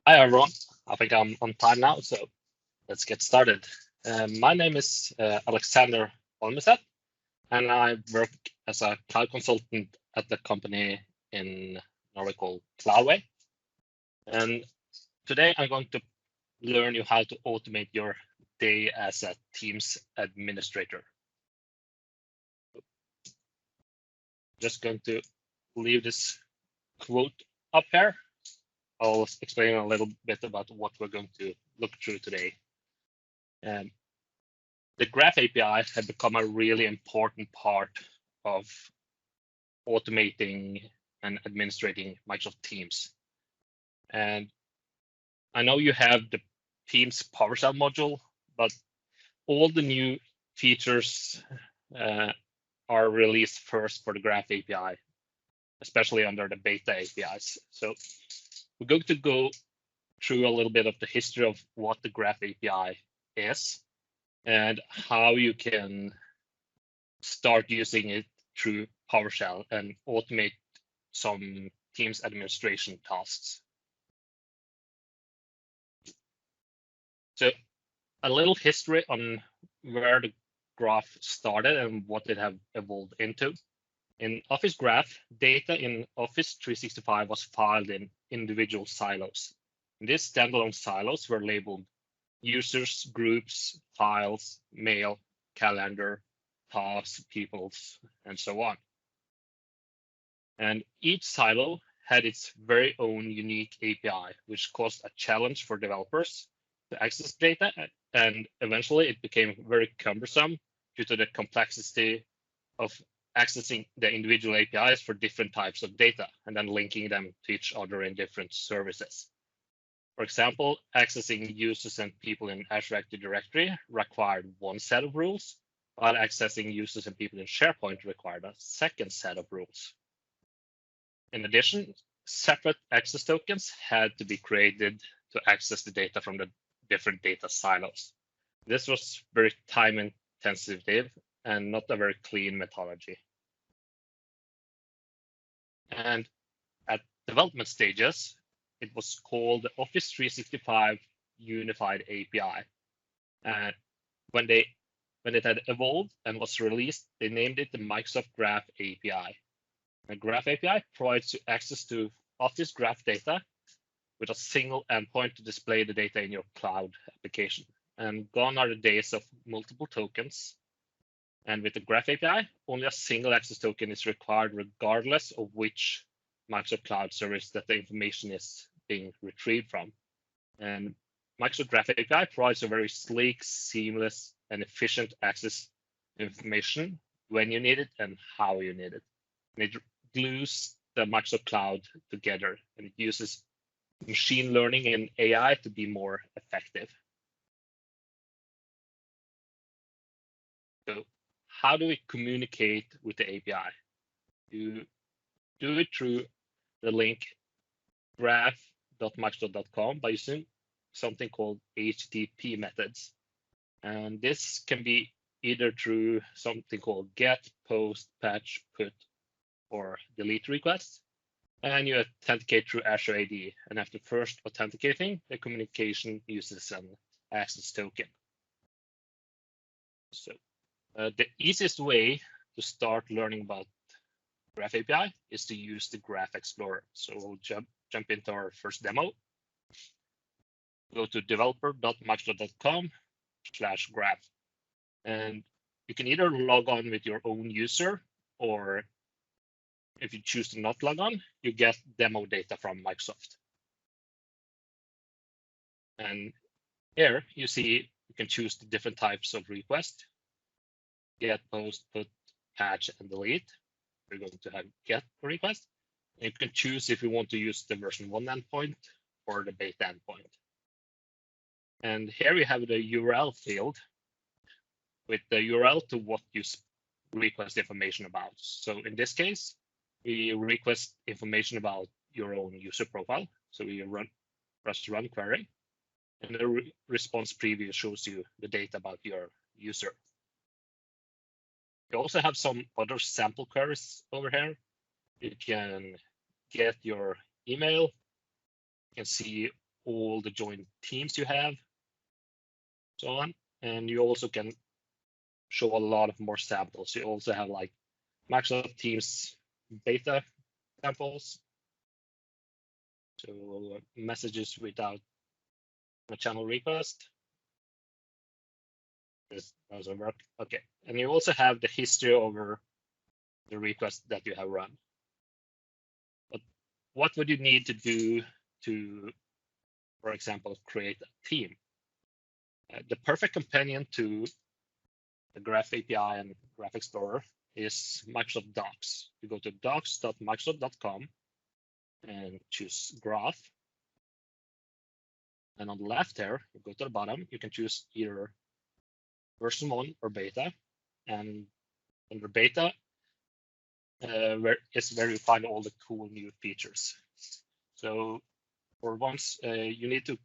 Hi, everyone. I think I'm on time now, so let's get started. My name is Alexander Holmeset, and I work as a cloud consultant at the company in Norway called Cloudway. And today I'm going to learn you how to automate your day as a Teams administrator. Just going to leave this quote up here. I'll explain a little bit about what we're going to look through today. The Graph API had become a really important part of automating and administrating Microsoft Teams. And I know you have the Teams PowerShell module, but all the new features are released first for the Graph API, especially under the beta APIs. So we're going to go through a little bit of the history of what the Graph API is and how you can start using it through PowerShell and automate some Teams administration tasks. So a little history on where the graph started and what it have evolved into. In Office Graph, data in Office 365 was filed in individual silos. These standalone silos were labeled users, groups, files, mail, calendar, tasks, peoples, and so on. And each silo had its very own unique API, which caused a challenge for developers to access data, and eventually it became very cumbersome due to the complexity of accessing the individual APIs for different types of data and then linking them to each other in different services. For example, accessing users and people in Azure Active Directory required one set of rules, while accessing users and people in SharePoint required a second set of rules. In addition, separate access tokens had to be created to access the data from the different data silos. This was very time intensive and not a very clean methodology. And at development stages, it was called the Office 365 Unified API. And when it had evolved and was released, they named it the Microsoft Graph API. The Graph API provides you access to Office Graph data with a single endpoint to display the data in your cloud application. And gone are the days of multiple tokens. And with the Graph API, only a single access token is required regardless of which Microsoft Cloud service that the information is being retrieved from. And Microsoft Graph API provides a very sleek, seamless, and efficient access to information when you need it and how you need it. And it glues the Microsoft Cloud together, and it uses machine learning and AI to be more effective. So how do we communicate with the API? You do it through the link graph.microsoft.com by using something called HTTP methods. And this can be either through something called get, post, patch, put, or delete requests. And you authenticate through Azure AD. And after first authenticating, the communication uses an access token. So the easiest way to start learning about Graph API is to use the Graph Explorer. So we'll jump into our first demo. Go to developer.microsoft.com/graph. And you can either log on with your own user, or if you choose to not log on, you get demo data from Microsoft. And here you see you can choose the different types of request: get, post, put, patch, and delete. We're going to have get request. And you can choose if you want to use the version 1 endpoint or the beta endpoint. And here we have the URL field with the URL to what you request information about. So in this case, we request information about your own user profile. So we press run query, and the response preview shows you the data about your user. You also have some other sample queries over here. You can get your email. You can see all the joint teams you have, so on. And you also can show a lot of more samples. You also have like Microsoft Teams beta samples. So messages without a channel request. This doesn't work. Okay. And you also have the history over the request that you have run. But what would you need to do to, for example, create a team? The perfect companion to the Graph API and Graph Explorer is Microsoft Docs. You go to docs.microsoft.com and choose Graph. And on the left here, you go to the bottom, you can choose either version 1 or beta. And under beta is where you find all the cool new features. So for once, you need to,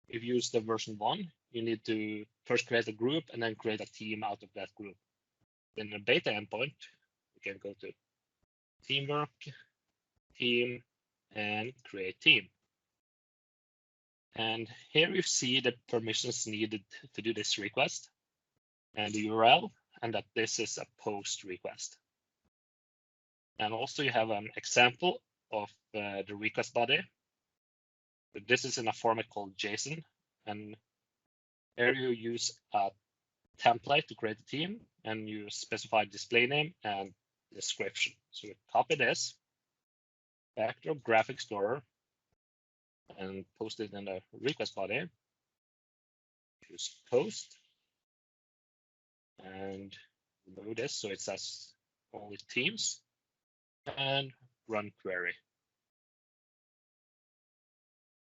if you use the version 1, you need to first create a group and then create a team out of that group. In the beta endpoint, you can go to teamwork, team, and create team. And here you see the permissions needed to do this request and the URL, and that this is a post request. And also you have an example of the request body. This is in a format called JSON, and here you use a template to create a team, and you specify display name and description. So you copy this back to Graph Explorer and post it in the request body. Choose post and remove this so it says only teams, and run query.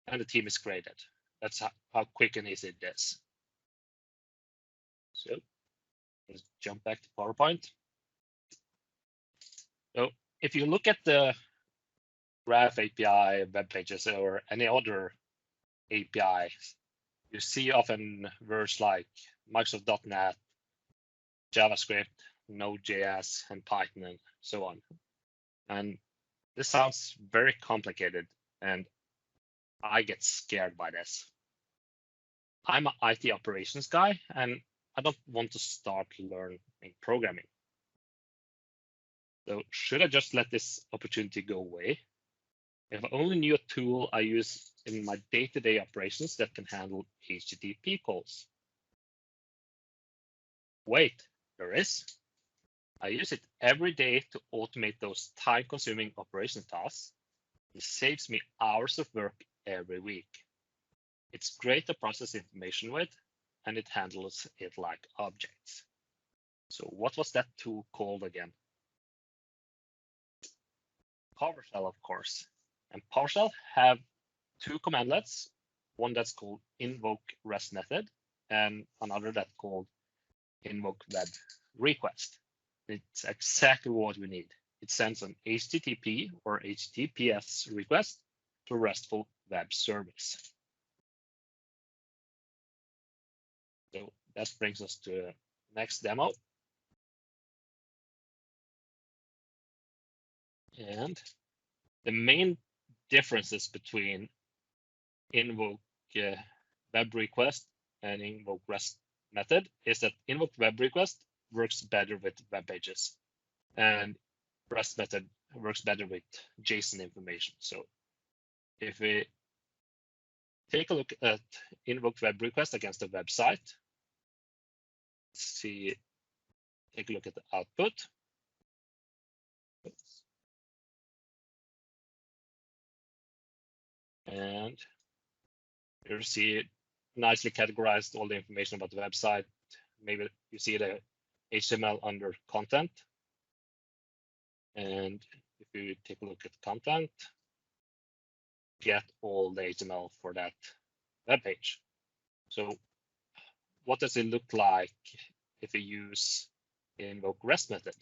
And the team is created. That's how quick and easy it is. So let's jump back to PowerPoint. So if you look at the Graph API web pages or any other API, you see often words like Microsoft.NET, JavaScript, Node.js, and Python, and so on. And this sounds very complicated, and I get scared by this. I'm an IT operations guy, and I don't want to start learning programming. So should I just let this opportunity go away? If I only knew a tool I use in my day-to-day operations that can handle HTTP calls. Wait, there is. I use it every day to automate those time-consuming operation tasks. It saves me hours of work every week. It's great to process information with, and it handles it like objects. So what was that tool called again? PowerShell, of course. And PowerShell have two commandlets, one that's called invoke REST method and another that's called invoke web request. It's exactly what we need. It sends an HTTP or HTTPS request to a RESTful web service. So that brings us to the next demo. And the main differences between invoke web request and invoke REST method is that invoke web request works better with web pages, and REST method works better with JSON information. So if we take a look at invoke web request against a website, take a look at the output. And here you see it nicely categorized all the information about the website. Maybe you see the HTML under content. And if you take a look at content, get all the HTML for that web page. So what does it look like if we use invoke REST method?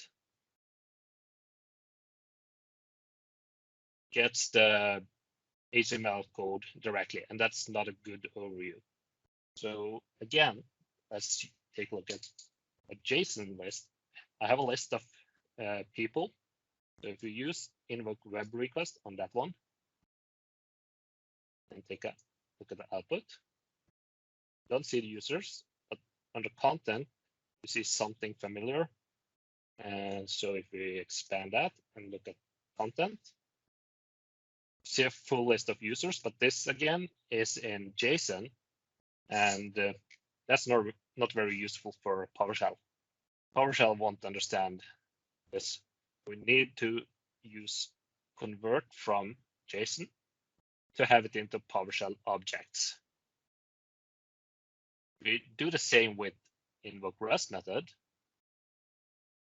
Gets the HTML code directly, and that's not a good overview. So again, let's take a look at a JSON list. I have a list of people. So if you use invoke web request on that one, and take a look at the output. Don't see the users, but under content, you see something familiar. And so if we expand that and look at content, see a full list of users, but this again is in JSON, and that's not very useful for PowerShell. PowerShell won't understand this. We need to use convert from JSON to have it into PowerShell objects. We do the same with invoke Rust method.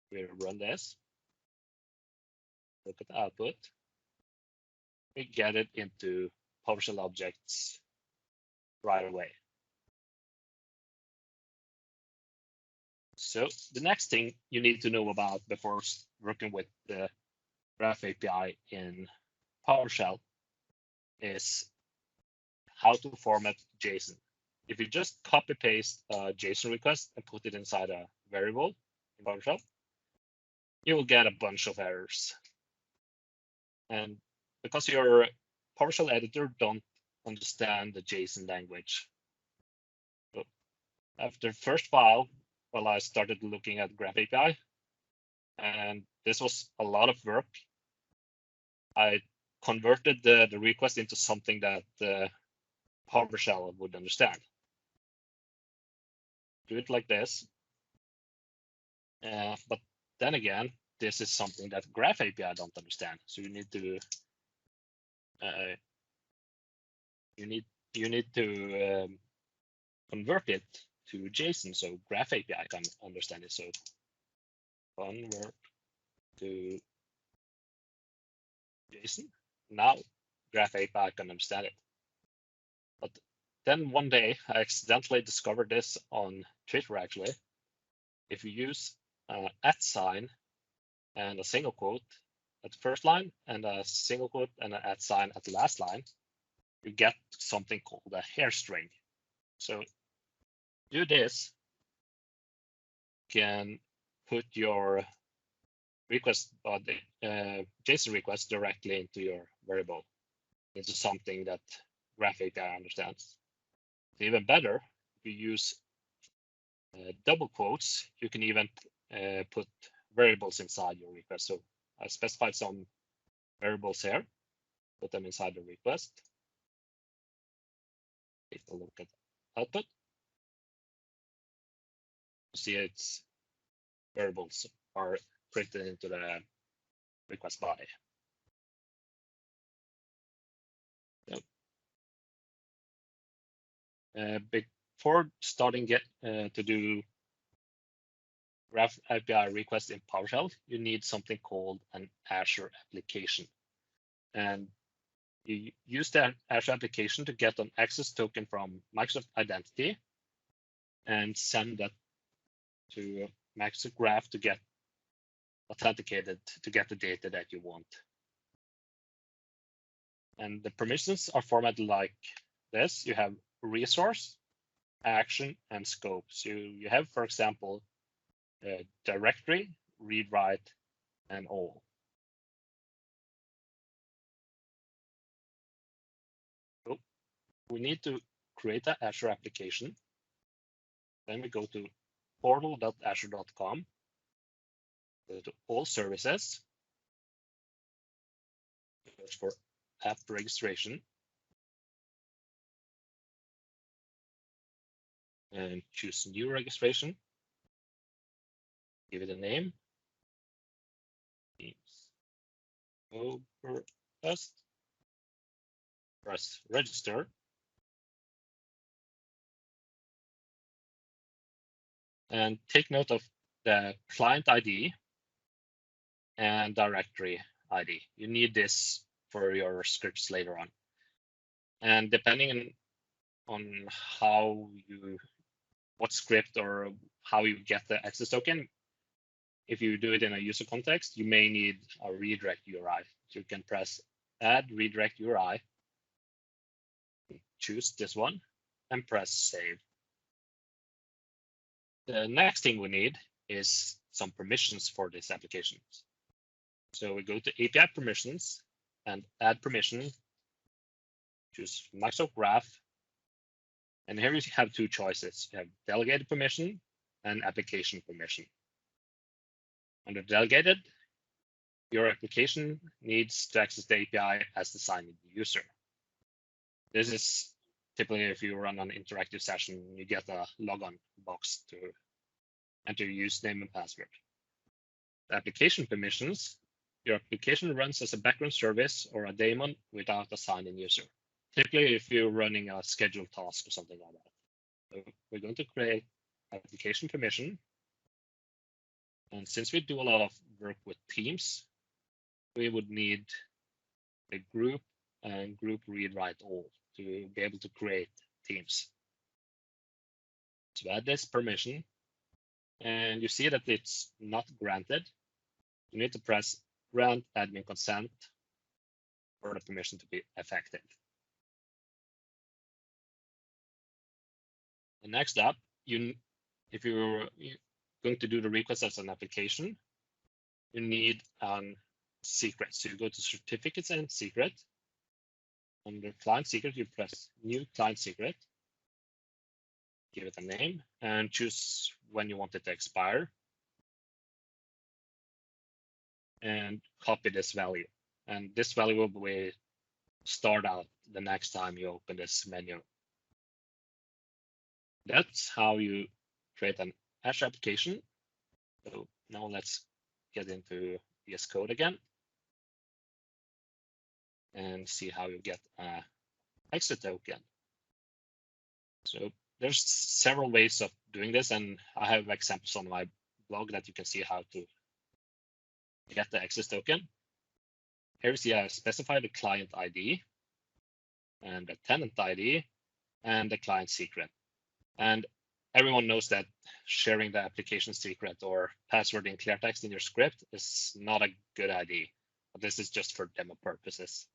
We run this, look at the output, we get it into PowerShell objects right away. So the next thing you need to know about before working with the Graph API in PowerShell is how to format JSON. If you just copy paste a JSON request and put it inside a variable in PowerShell, you will get a bunch of errors. And because your PowerShell editor don't understand the JSON language. So after first while, I started looking at Graph API, and this was a lot of work. I converted the request into something that PowerShell would understand. Do it like this. But then again, this is something that Graph API don't understand. So you need to convert it to JSON so Graph API can understand it. So convert to JSON. Now Graph API can understand it. But then one day I accidentally discovered this on Twitter actually. If you use @ sign and a single quote at the first line and a single quote and an @ sign at the last line, you get something called a hair string. So do this, you can put your request body, JSON request directly into your variable, into something that Graph API understands. Even better, if you use double quotes, you can even put variables inside your request. So I specified some variables here, put them inside the request. Take a look at output. See its variables are printed into the request body. Before starting to do Graph API request in PowerShell, you need something called an Azure application. And you use the Azure application to get an access token from Microsoft Identity and send that to Microsoft Graph to get authenticated to get the data that you want. And the permissions are formatted like this. You have resource, action, and scope. So you have, for example, directory, read, write, and all. So we need to create an Azure application. Then we go to portal.azure.com, go to all services, search for app registration, and choose new registration. Give it a name. Over us. Press register. And take note of the client ID and directory ID. You need this for your scripts later on. And depending on what script or how you get the access token, if you do it in a user context, you may need a redirect URI. So you can press add redirect URI, choose this one, and press save. The next thing we need is some permissions for this application. So we go to API permissions and add permission, choose Microsoft Graph, And here you have two choices. You have delegated permission and application permission. Under delegated, your application needs to access the API as the signed user. This is typically if you run an interactive session, you get a logon box to enter your username and password. The application permissions, your application runs as a background service or a daemon without a signed-in user. Typically, if you're running a scheduled task or something like that. So we're going to create application permission. And since we do a lot of work with teams, we would need a group and group read write all to be able to create teams. So add this permission, and you see that it's not granted. You need to press grant admin consent for the permission to be effective. And next up, if you're going to do the request as an application, you need secret. So you go to certificates and secret. Under client secret, you press new client secret, give it a name, and choose when you want it to expire. And copy this value. And this value will be start out the next time you open this menu. That's how you create an Azure application. So now let's get into VS Code again and see how you get an exit token. So there's several ways of doing this, and I have examples on my blog that you can see how to get the access token. Here you see I specify the client ID and the tenant ID and the client secret. And everyone knows that sharing the application secret or password in clear text in your script is not a good idea. But this is just for demo purposes.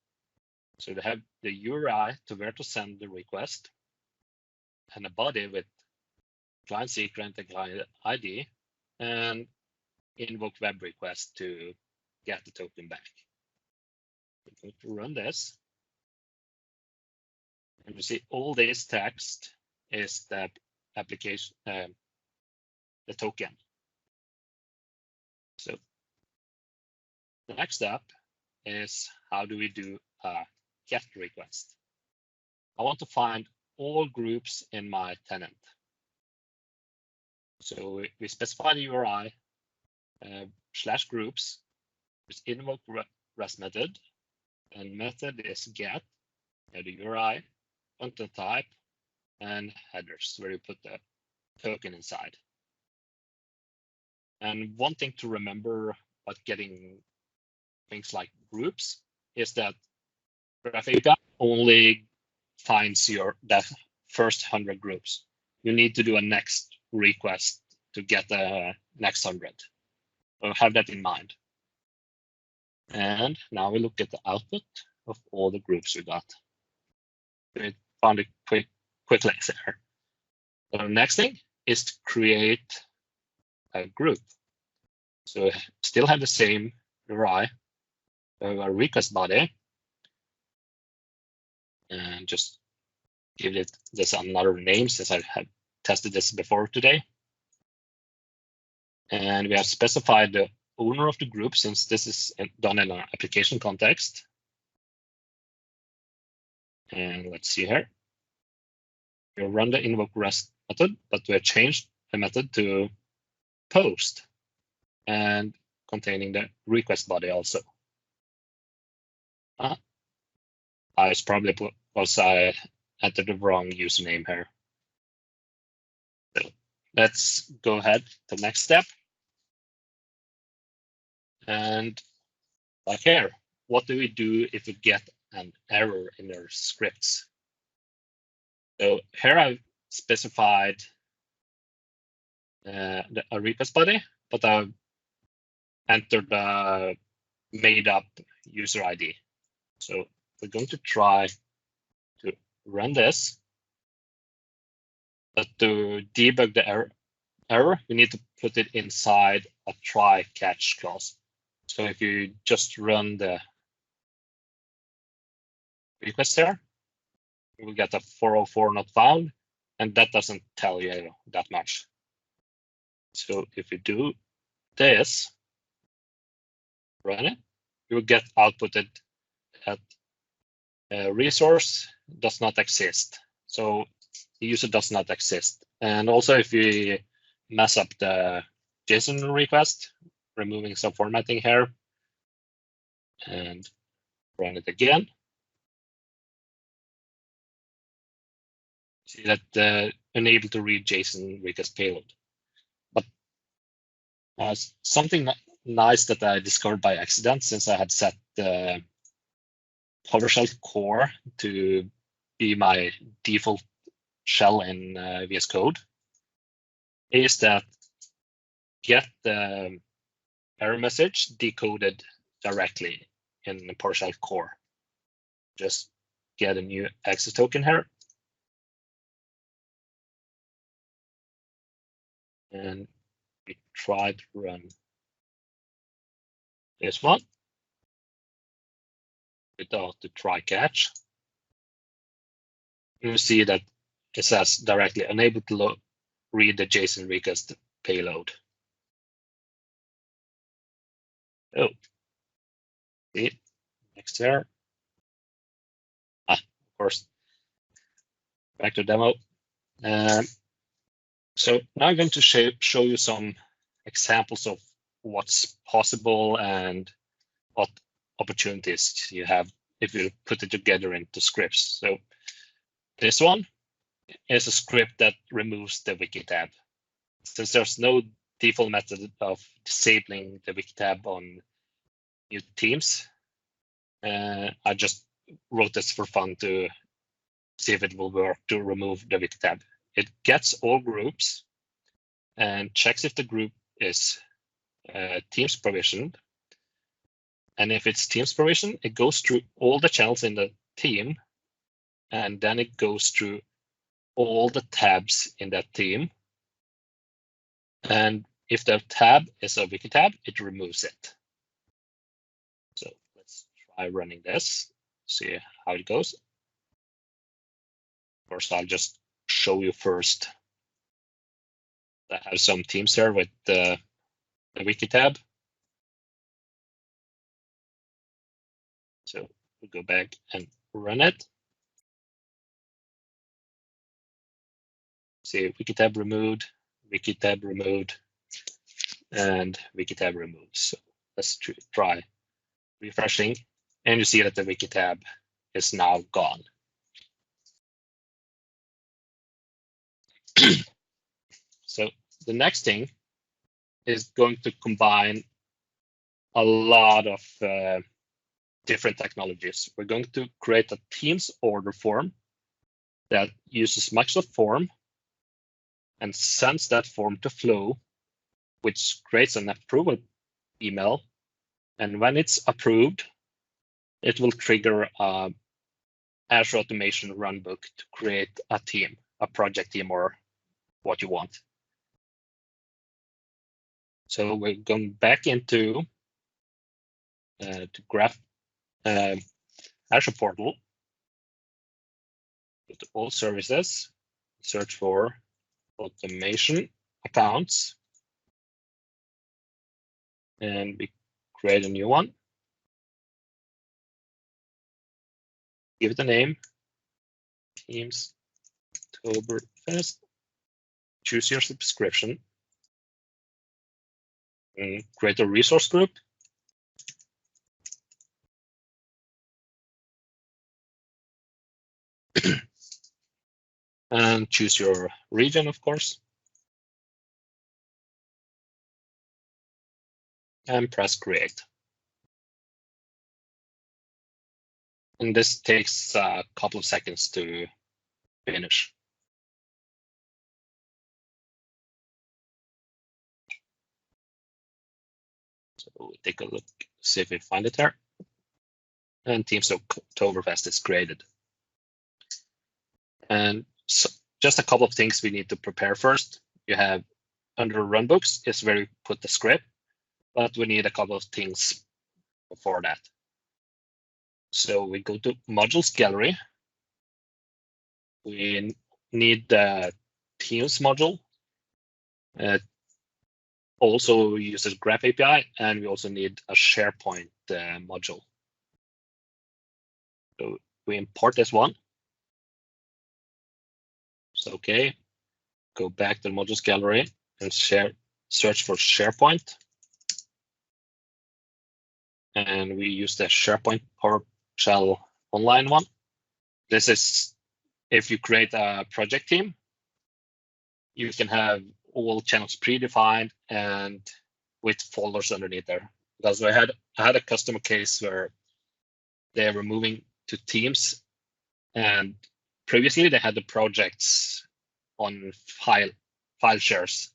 So they have the URI to where to send the request and a body with client secret and client ID, and invoke web request to get the token back. We're going to run this. And you see all this text is the application, the token. So the next step is how do we do a get request? I want to find all groups in my tenant. So we specify the URI /groups, with invoke REST method, and method is get, the URI, content type, and headers where you put the token inside. And one thing to remember about getting things like groups is that Graph API only finds the first 100 groups. You need to do a next request to get the next 100. So have that in mind. And now we look at the output of all the groups we got. We found a quick link there. So the next thing is to create a group. So still have the same URI, a request body, and just give it this another name since I have tested this before today. And we have specified the owner of the group since this is done in an application context. And let's see here. We run the invoke REST method, but we have changed the method to post and containing the request body also. It's probably because I entered the wrong username here. So let's go ahead to the next step. And like here, what do we do if we get an error in our scripts? So here I've specified a request body, but I've entered the made up user ID. So we're going to try to run this, but to debug the error, we need to put it inside a try catch clause. So if you just run the request there, you will get a 404 not found, and that doesn't tell you that much. So if you do this, run it, you will get outputted at resource does not exist. So the user does not exist. And also if you mess up the JSON request, removing some formatting here, and run it again, see that unable to read JSON request payload. But something nice that I discovered by accident, since I had set the PowerShell core to be my default shell in VS Code, is that get the error message decoded directly in the PowerShell core. Just get a new access token here. And we try to run this one without the try catch. You see that it says directly unable to read the JSON request payload. Oh, see, next here. Of course, back to demo. So now I'm going to show you some examples of what's possible and what opportunities you have if you put it together into scripts. So this one is a script that removes the wiki tab. Since there's no default method of disabling the wiki tab on new teams, I just wrote this for fun to see if it will work to remove the wiki tab. It gets all groups and checks if the group is teams provisioned. And if it's teams provisioned, it goes through all the channels in the team, and then it goes through all the tabs in that team. And if the tab is a wiki tab, it removes it. So let's try running this, see how it goes. Of course, I'll just show you first. I have some teams here with the wiki tab. So we go back and run it. See, wiki tab removed, and wiki tab removed. So let's try refreshing, and you see that the wiki tab is now gone. So the next thing is going to combine a lot of different technologies. We're going to create a Teams order form that uses Microsoft Form and sends that form to Flow, which creates an approval email. And when it's approved, it will trigger Azure Automation runbook to create a team, a project team, or what you want. So we're going back into to Graph Azure portal, go to all services, search for automation accounts, and we create a new one. Give it a name, Teams Oktoberfest. Choose your subscription, and create a resource group. And choose your region, of course. And press create. And this takes a couple of seconds to finish. So we'll take a look, see if we find it there. And Teams Oktoberfest is created. And so just a couple of things we need to prepare first. You have under runbooks is where you put the script, but we need a couple of things before that. So we go to modules gallery. We need the Teams module. Also uses Graph API, and we also need a SharePoint module. So we import this one. So okay, go back to the modules gallery and search for SharePoint. And we use the SharePoint PowerShell online one. This is if you create a project team, you can have all channels predefined and with folders underneath there. Because I had a customer case where they were moving to Teams, and previously they had the projects on file shares,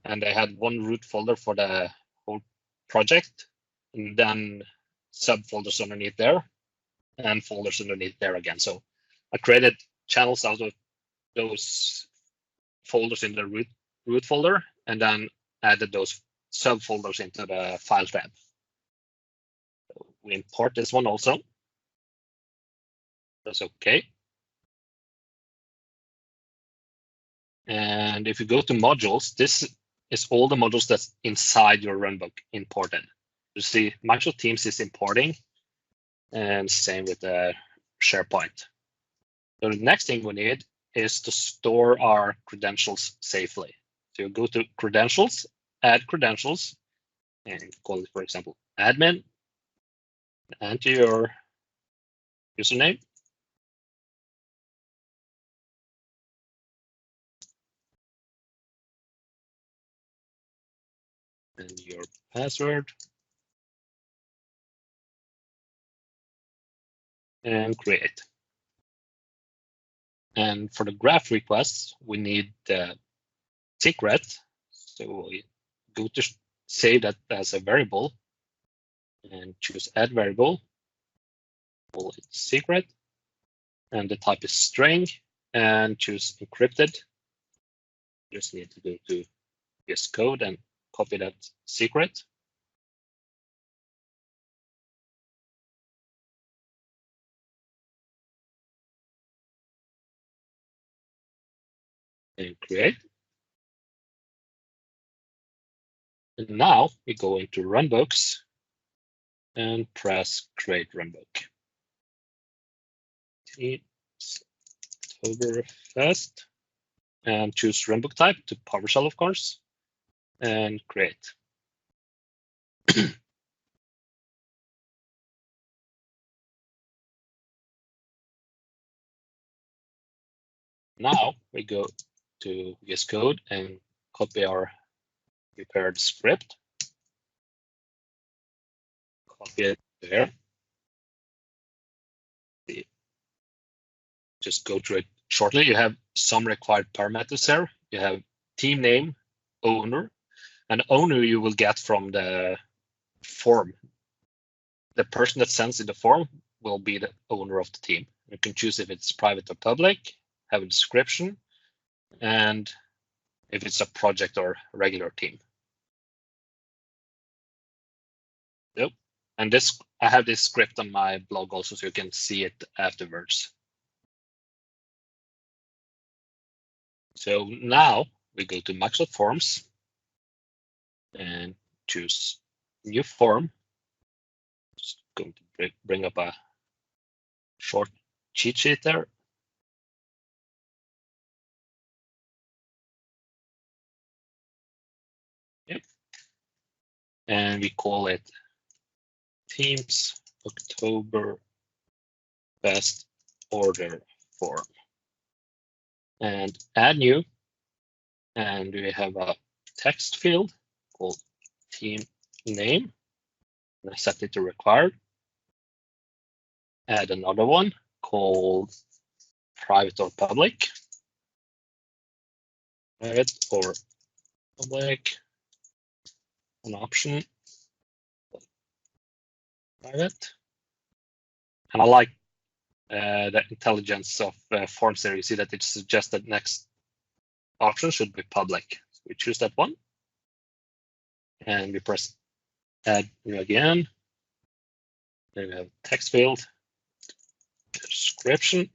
and they had one root folder for the whole project, and then subfolders underneath there, and folders underneath there again. So I created channels out of those folders in the root folder, and then added those subfolders into the file tab. So we import this one also. That's okay. And if you go to modules, this is all the modules that's inside your runbook imported. You see Microsoft Teams is importing, and same with the SharePoint. So the next thing we need is to store our credentials safely. So you go to credentials, add credentials, and call it, for example, admin, enter your username. And your password. And create. And for the graph requests, we need the secret. So we go to save that as a variable and choose add variable. Call it secret. And the type is string, and choose encrypted. Just need to go to VS Code and copy that secret. And create. And now we go into runbooks and press create runbook. It's Oktoberfest, and choose runbook type to PowerShell, of course, and create. Now we go to VS Code and copy our prepared script. Copy it there. Just go through it shortly. You have some required parameters there. You have team name, owner, and owner you will get from the form. The person that sends in the form will be the owner of the team. You can choose if it's private or public, have a description, and if it's a project or regular team. Yep. And this, I have this script on my blog also, so you can see it afterwards. So now we go to Microsoft Forms and choose new form. Just going to bring up a short cheat sheet there. Yep. And we call it Teams Oktoberfest order form. And add new. And we have a text field called team name. And I set it to required. Add another one called private or public. Private or public. An option. Private. And I like the intelligence of forms there. You see that it suggests that next option should be public. So we choose that one. And we press add new again. Then we have text field, description.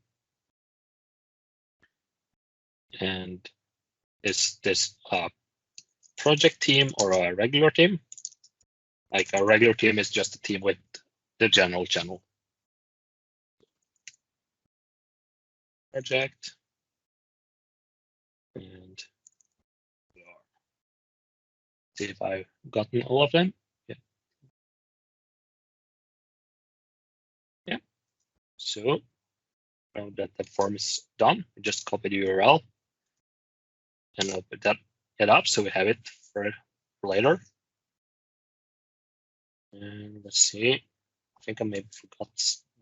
And is this a project team or a regular team? Like a regular team is just a team with the general channel. Project. And see if I've gotten all of them. Yeah. So now that the form is done, we just copy the URL and open it up so we have it for later. And let's see. I think I maybe forgot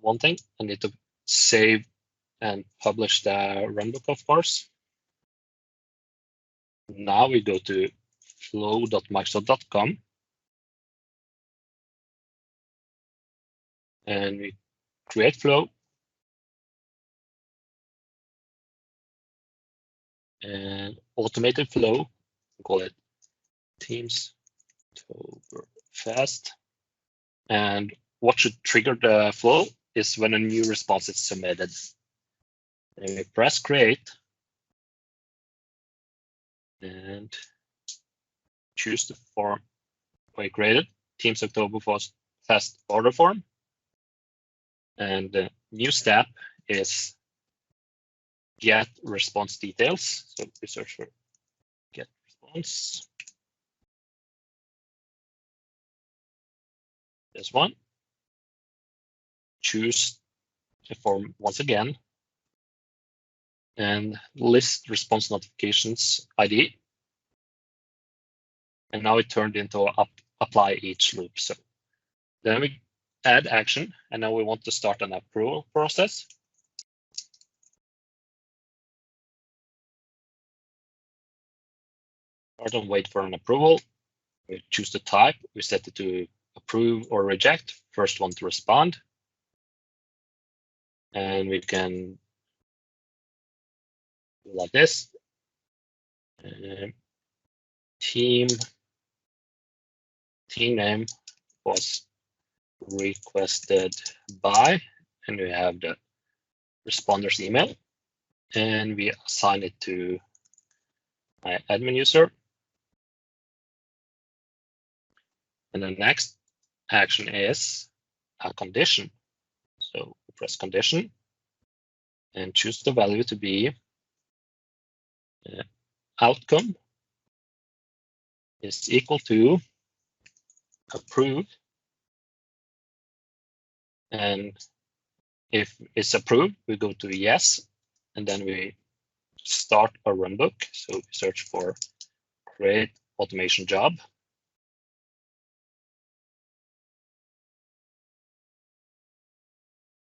one thing. I need to save and publish the runbook, of course. Now we go to flow.microsoft.com and we create flow. And automated flow, call it Teams Fast. And what should trigger the flow is when a new response is submitted. And we press create and choose the form we created, Teams October Fast order form. And the new step is get response details. So we search for get response. This one. Choose the form once again and list response notifications ID. And now it turned into apply each loop. So then we add action, and now we want to start an approval process. Start and wait for an approval. We choose the type. We set it to approve or reject. First one to respond. And we can do like this. Team name was requested by, and we have the responder's email, and we assign it to my admin user. And the next action is a condition. So we press condition and choose the value to be outcome is equal to approve. And if it's approved, we go to yes, and then we start a runbook. So we search for create automation job.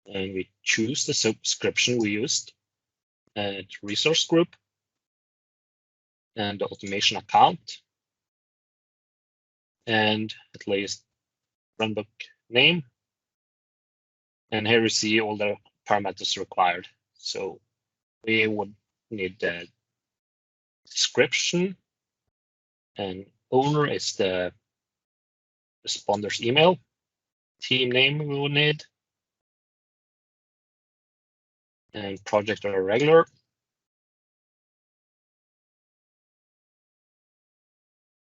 And we choose the subscription we used, and resource group, and the automation account, and at least runbook name. And here we see all the parameters required. So we would need the description, and owner is the responder's email. Team name we will need, and project or regular.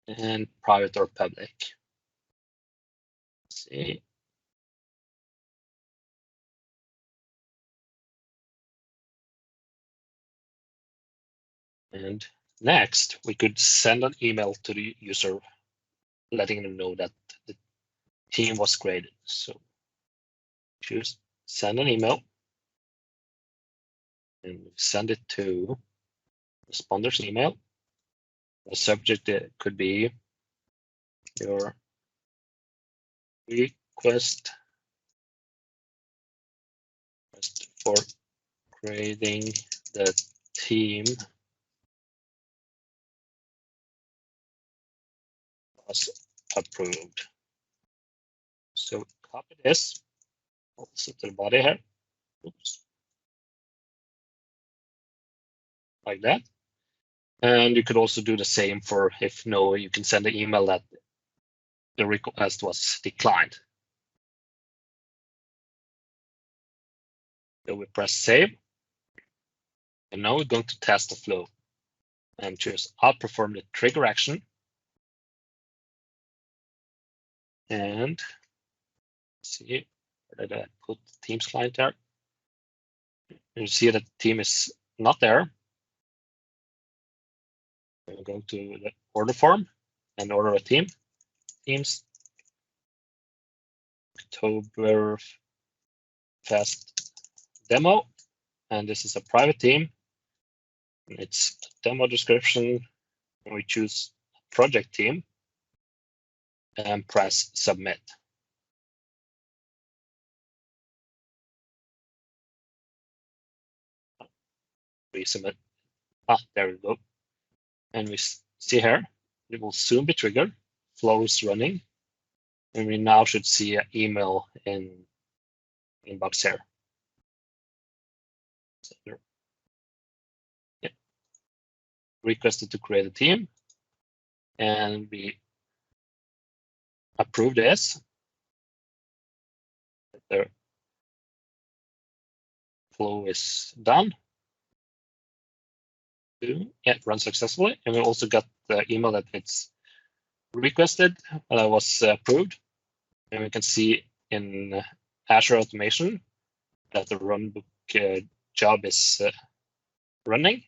And private or public. Let's see. And next, we could send an email to the user, letting them know that the team was created. So choose send an email, and send it to responder's email. The subject could be your request for creating the team was approved. So copy this also to the body here. Oops. Like that. And you could also do the same for if no, you can send an email that the request was declined. So we press save. And now we're going to test the flow. and choose outperform the trigger action. And see, where did I put the Teams client there? You see that the team is not there. We'll go to the order form and order a team. Teams Oktoberfest demo, and this is a private team. It's demo description. We choose project team and press submit. We submit. There we go. And we see here, it will soon be triggered. Flow is running. And we now should see an email in inbox here. So, yeah. Requested to create a team. And we approve this. The flow is done. Yeah, run successfully. And we also got the email that it's requested that was approved. And we can see in Azure Automation that the runbook job is running.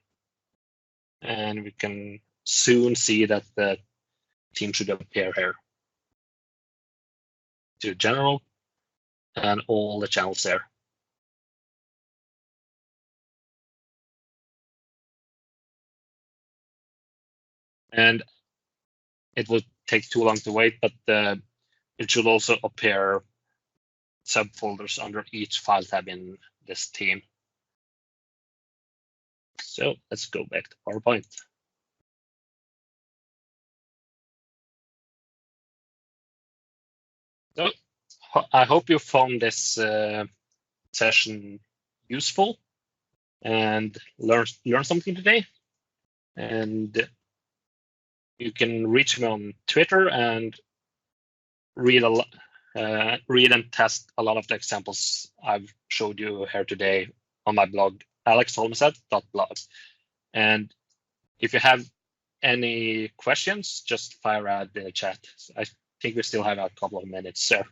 And we can soon see that the team should appear here. To general and all the channels there. And it will take too long to wait, but it should also appear subfolders under each file tab in this team. So let's go back to PowerPoint. So I hope you found this session useful and learn something today. And you can reach me on Twitter and read and test a lot of the examples I've showed you here today on my blog, alexholmeset.blog. And if you have any questions, just fire out the chat. I think we still have a couple of minutes there.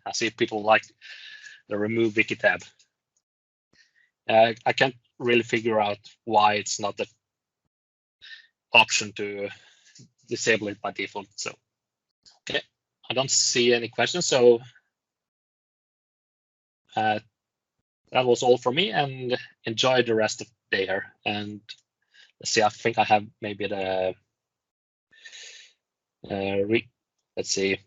I see people like the remove wiki tab. I can't really figure out why it's not the option to disable it by default. So, okay, I don't see any questions. So that was all from me, and enjoy the rest of the day here. And let's see, I think I have maybe the let's see,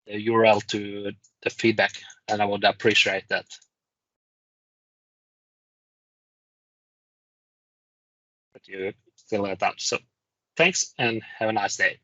the URL to the feedback, and I would appreciate that. But you fill it out. So thanks and have a nice day.